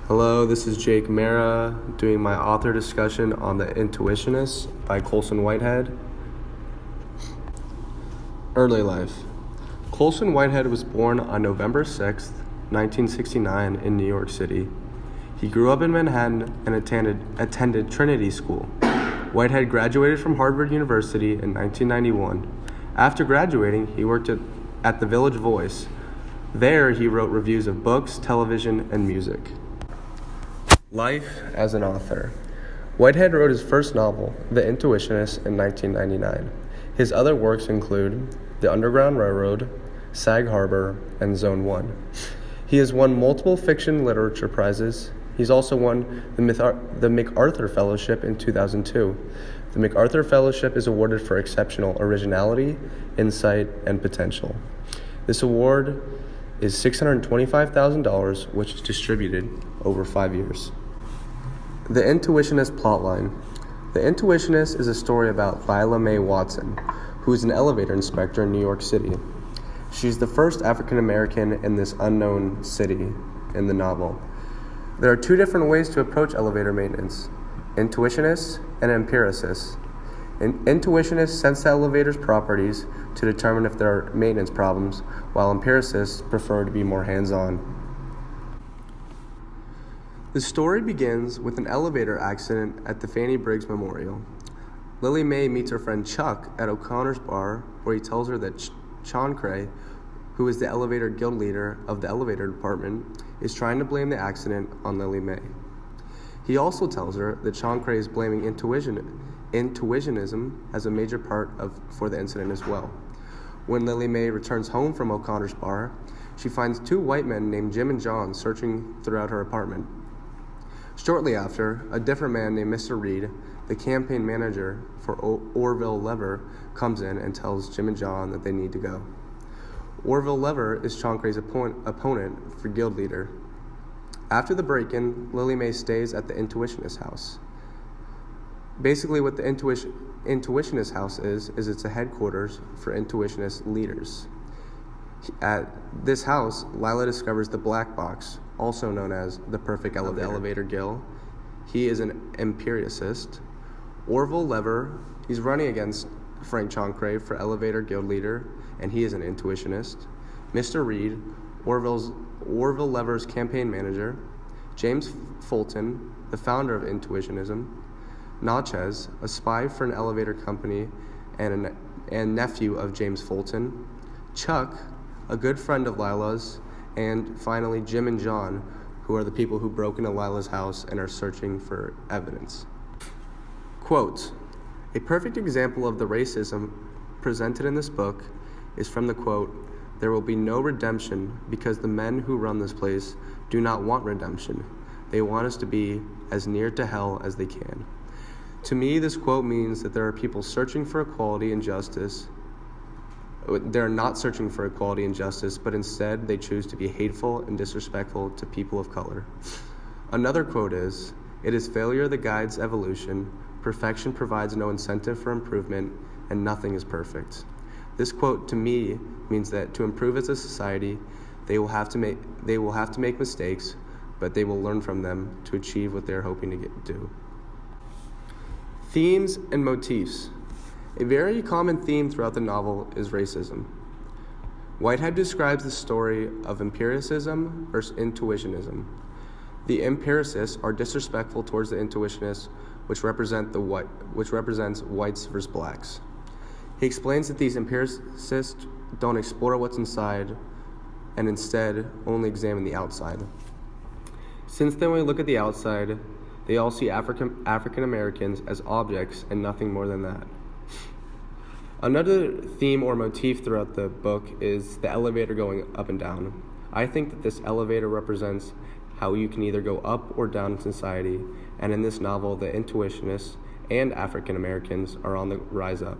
Hello, this is Jake Mara doing my author discussion on The Intuitionist by Colson Whitehead. Early life. Colson Whitehead was born on November 6, 1969 in New York City. He grew up in Manhattan and attended Trinity School. Whitehead graduated from Harvard University in 1991. After graduating, he worked at The Village Voice. There, he wrote reviews of books, television, and music. Life as an author. Whitehead wrote his first novel, The Intuitionist, in 1999. His other works include The Underground Railroad, Sag Harbor, and Zone 1. He has won multiple fiction literature prizes. He's also won the MacArthur Fellowship in 2002. The MacArthur Fellowship is awarded for exceptional originality, insight, and potential. This award is $625,000, which is distributed over 5 years. The Intuitionist plotline. The Intuitionist is a story about Lila Mae Watson, who is an elevator inspector in New York City. She's the first African American in this unknown city in the novel. There are two different ways to approach elevator maintenance: intuitionists and empiricists. Intuitionists sense the elevator's properties to determine if there are maintenance problems, while empiricists prefer to be more hands-on. The story begins with an elevator accident at the Fannie Briggs Memorial. Lily Mae meets her friend Chuck at O'Connor's bar, where he tells her that Chancray, who is the elevator guild leader of the elevator department, is trying to blame the accident on Lily Mae. He also tells her that Chancray is blaming intuitionism as a major part for the incident as well. When Lily Mae returns home from O'Connor's bar, she finds two white men named Jim and John searching throughout her apartment. Shortly after, a different man named Mr. Reed, the campaign manager for Orville Lever, comes in and tells Jim and John that they need to go. Orville Lever is Chancray's opponent for guild leader. After the break-in, Lily Mae stays at the Intuitionist house. Basically, what the Intuitionist house is it's a headquarters for Intuitionist leaders. At this house, Lila discovers the black box, also known as the perfect elevator Gill. He is an empiricist. Orville Lever, he's running against Frank Chancray for elevator guild leader, and he is an intuitionist. Mr. Reed, Orville Lever's campaign manager. James Fulton, the founder of intuitionism. Natchez, a spy for an elevator company and nephew of James Fulton. Chuck, a good friend of Lila's. And finally, Jim and John, who are the people who broke into Lila's house and are searching for evidence. Quote, a perfect example of the racism presented in this book is from the quote, there will be no redemption because the men who run this place do not want redemption. They want us to be as near to hell as they can. To me, this quote means that there are people searching for equality and justice. They're not searching for equality and justice, but instead they choose to be hateful and disrespectful to people of color. Another quote is, it is failure that guides evolution, perfection provides no incentive for improvement, and nothing is perfect. This quote to me means that to improve as a society, they will have to make mistakes, but they will learn from them to achieve what they're hoping to do. Themes and motifs. A very common theme throughout the novel is racism. Whitehead describes the story of empiricism versus intuitionism. The empiricists are disrespectful towards the intuitionists, which represents whites versus blacks. He explains that these empiricists don't explore what's inside and instead only examine the outside. Since then, when we look at the outside, they all see African Americans as objects and nothing more than that. Another theme or motif throughout the book is the elevator going up and down. I think that this elevator represents how you can either go up or down in society, and in this novel, the intuitionists and African Americans are on the rise up.